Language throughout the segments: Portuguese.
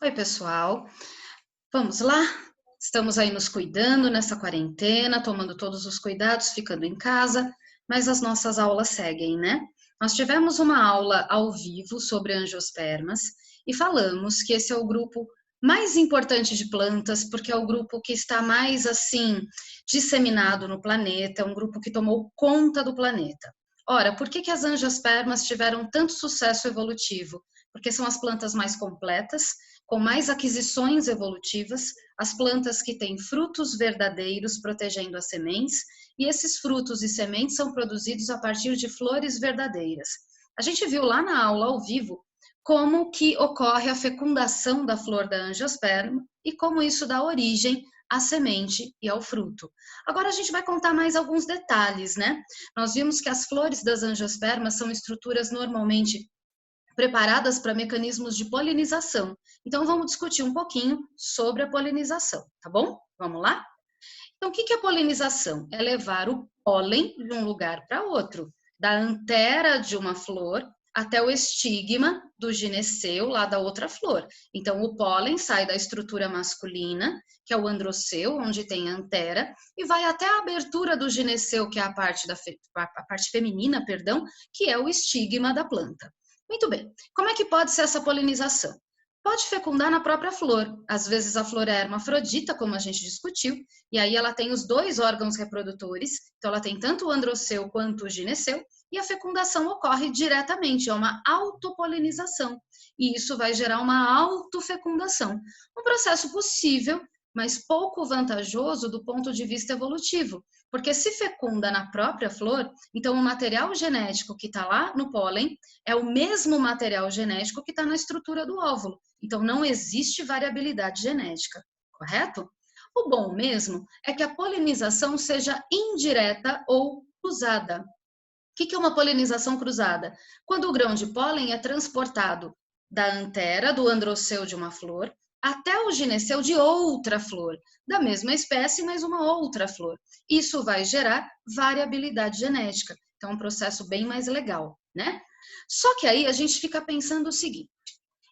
Oi, pessoal. Vamos lá? Estamos aí nos cuidando nessa quarentena, tomando todos os cuidados, ficando em casa, mas as nossas aulas seguem, né? Nós tivemos uma aula ao vivo sobre angiospermas e falamos que esse é o grupo mais importante de plantas, porque é o grupo que está mais assim disseminado no planeta, é um grupo que tomou conta do planeta. Ora, por que que as angiospermas tiveram tanto sucesso evolutivo? Porque são as plantas mais completas, com mais aquisições evolutivas, as plantas que têm frutos verdadeiros protegendo as sementes, e esses frutos e sementes são produzidos a partir de flores verdadeiras. A gente viu lá na aula ao vivo como que ocorre a fecundação da flor da angiosperma e como isso dá origem à semente e ao fruto. Agora a gente vai contar mais alguns detalhes, né? Nós vimos que as flores das angiospermas são estruturas normalmente preparadas para mecanismos de polinização. Então, vamos discutir um pouquinho sobre a polinização, tá bom? Vamos lá? Então, o que é polinização? É levar o pólen de um lugar para outro, da antera de uma flor até o estigma do gineceu, lá da outra flor. Então, o pólen sai da estrutura masculina, que é o androceu, onde tem a antera, e vai até a abertura do gineceu, que é a parte feminina, perdão, que é o estigma da planta. Muito bem. Como é que pode ser essa polinização? Pode fecundar na própria flor. Às vezes a flor é hermafrodita, como a gente discutiu, e aí ela tem os dois órgãos reprodutores, então ela tem tanto o androceu quanto o gineceu, e a fecundação ocorre diretamente, é uma autopolinização, e isso vai gerar uma autofecundação. Um processo possível, mas pouco vantajoso do ponto de vista evolutivo, porque se fecunda na própria flor, então o material genético que está lá no pólen é o mesmo material genético que está na estrutura do óvulo. Então, não existe variabilidade genética, correto? O bom mesmo é que a polinização seja indireta ou cruzada. O que é uma polinização cruzada? Quando o grão de pólen é transportado da antera, do androceu de uma flor, até o gineceu de outra flor, da mesma espécie, mas uma outra flor. Isso vai gerar variabilidade genética. Então, é um processo bem mais legal, né? Só que aí a gente fica pensando o seguinte: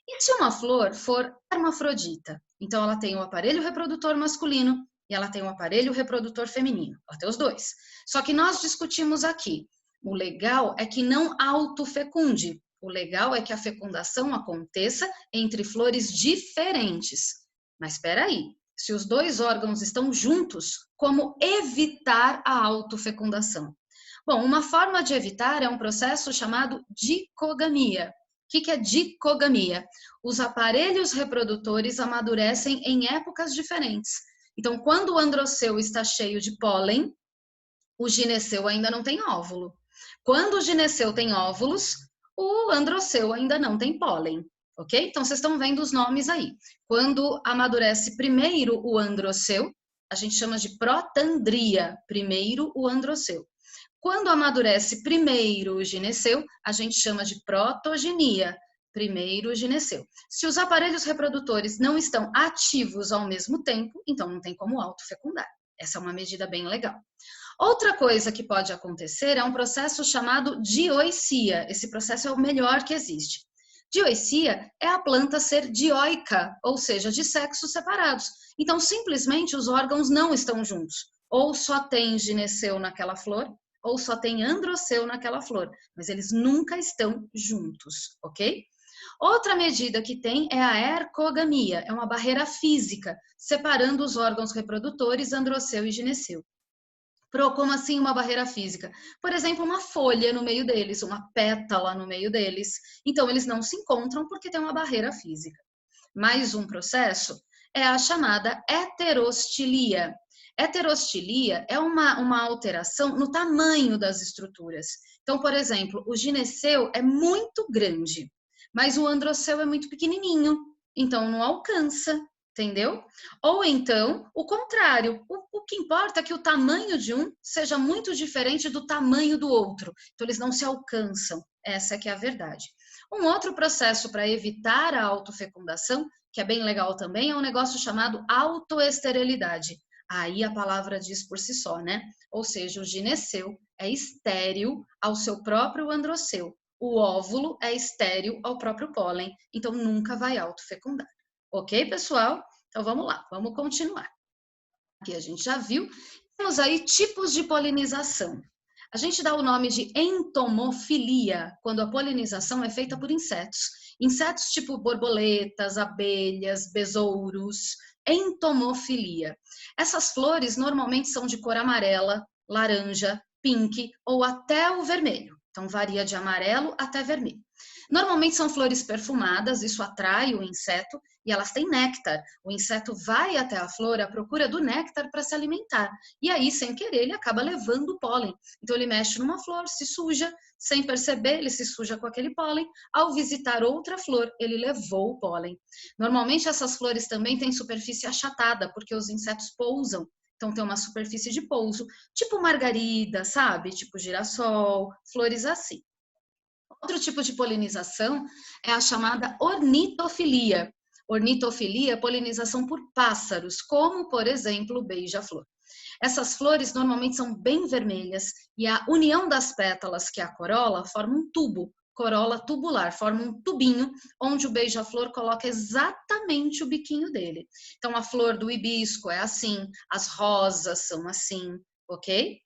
e se uma flor for hermafrodita? Então, ela tem o aparelho reprodutor masculino e ela tem o aparelho reprodutor feminino. Ela tem os dois. Só que nós discutimos aqui. O legal é que não autofecunde. O legal é que a fecundação aconteça entre flores diferentes. Mas espera aí. Se os dois órgãos estão juntos, como evitar a autofecundação? Bom, uma forma de evitar é um processo chamado dicogamia. O que é dicogamia? Os aparelhos reprodutores amadurecem em épocas diferentes. Então, quando o androceu está cheio de pólen, o gineceu ainda não tem óvulo. Quando o gineceu tem óvulos, o androceu ainda não tem pólen, ok? Então, vocês estão vendo os nomes aí. Quando amadurece primeiro o androceu, a gente chama de protandria, primeiro o androceu. Quando amadurece primeiro o gineceu, a gente chama de protogenia, primeiro o gineceu. Se os aparelhos reprodutores não estão ativos ao mesmo tempo, então não tem como autofecundar. Essa é uma medida bem legal. Outra coisa que pode acontecer é um processo chamado dioicia. Esse processo é o melhor que existe. Dioicia é a planta ser dioica, ou seja, de sexos separados. Então, simplesmente os órgãos não estão juntos. Ou só tem gineceu naquela flor, ou só tem androceu naquela flor, mas eles nunca estão juntos, ok? Outra medida que tem é a ercogamia, é uma barreira física, separando os órgãos reprodutores androceu e gineceu. Como assim uma barreira física? Por exemplo, uma folha no meio deles, uma pétala no meio deles. Então, eles não se encontram porque tem uma barreira física. Mais um processo é a chamada heterostilia. Heterostilia é uma alteração no tamanho das estruturas. Então, por exemplo, o gineceu é muito grande, mas o androceu é muito pequenininho, então não alcança, entendeu? Ou então, o contrário, o que importa é que o tamanho de um seja muito diferente do tamanho do outro, então eles não se alcançam, essa é que é a verdade. Um outro processo para evitar a autofecundação, que é bem legal também, é um negócio chamado autoesterilidade. Aí a palavra diz por si só, né? Ou seja, o gineceu é estéril ao seu próprio androceu. O óvulo é estéril ao próprio pólen, então nunca vai autofecundar. Ok, pessoal? Então vamos lá, vamos continuar. Aqui a gente já viu. Temos aí tipos de polinização. A gente dá o nome de entomofilia quando a polinização é feita por insetos. Insetos tipo borboletas, abelhas, besouros. Entomofilia. Essas flores normalmente são de cor amarela, laranja, pink ou até o vermelho. Então varia de amarelo até vermelho. Normalmente são flores perfumadas, isso atrai o inseto e elas têm néctar. O inseto vai até a flor à procura do néctar para se alimentar. E aí, sem querer, ele acaba levando o pólen. Então ele mexe numa flor, se suja, sem perceber, ele se suja com aquele pólen. Ao visitar outra flor, ele levou o pólen. Normalmente essas flores também têm superfície achatada, porque os insetos pousam. Então tem uma superfície de pouso, tipo margarida, sabe? Tipo girassol, flores assim. Outro tipo de polinização é a chamada ornitofilia. Ornitofilia é polinização por pássaros, como, por exemplo, o beija-flor. Essas flores normalmente são bem vermelhas e a união das pétalas, que é a corola, forma um tubo, corola tubular, forma um tubinho onde o beija-flor coloca exatamente o biquinho dele. Então, a flor do hibisco é assim, as rosas são assim, ok?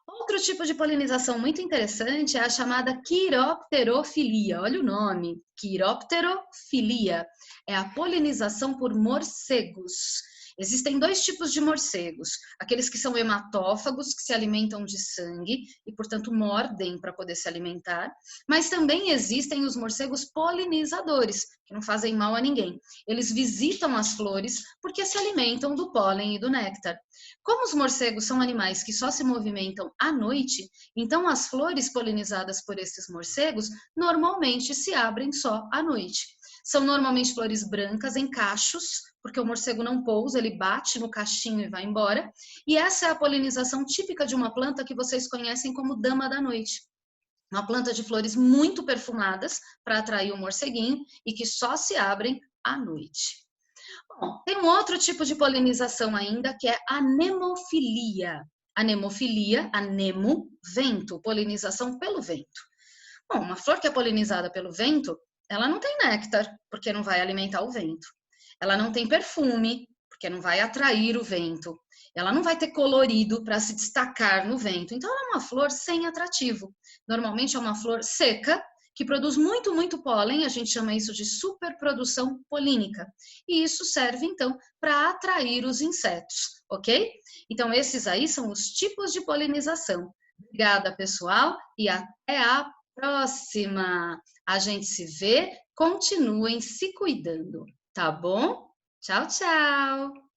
Outro tipo de polinização muito interessante é a chamada quiropterofilia. Olha o nome, quiropterofilia. É a polinização por morcegos. Existem dois tipos de morcegos, aqueles que são hematófagos, que se alimentam de sangue e, portanto, mordem para poder se alimentar, mas também existem os morcegos polinizadores, que não fazem mal a ninguém. Eles visitam as flores porque se alimentam do pólen e do néctar. Como os morcegos são animais que só se movimentam à noite, então as flores polinizadas por esses morcegos normalmente se abrem só à noite. São normalmente flores brancas em cachos, porque o morcego não pousa, ele bate no cachinho e vai embora. E essa é a polinização típica de uma planta que vocês conhecem como dama da noite. Uma planta de flores muito perfumadas para atrair o morceguinho e que só se abrem à noite. Bom, tem um outro tipo de polinização ainda que é a anemofilia. Anemofilia, anemo, vento, polinização pelo vento. Bom, uma flor que é polinizada pelo vento, ela não tem néctar, porque não vai alimentar o vento. Ela não tem perfume, porque não vai atrair o vento. Ela não vai ter colorido para se destacar no vento. Então, ela é uma flor sem atrativo. Normalmente é uma flor seca, que produz muito, muito pólen, a gente chama isso de superprodução polínica. E isso serve, então, para atrair os insetos, ok? Então, esses aí são os tipos de polinização. Obrigada, pessoal, e até a próxima. A gente se vê, continuem se cuidando, tá bom? Tchau, tchau!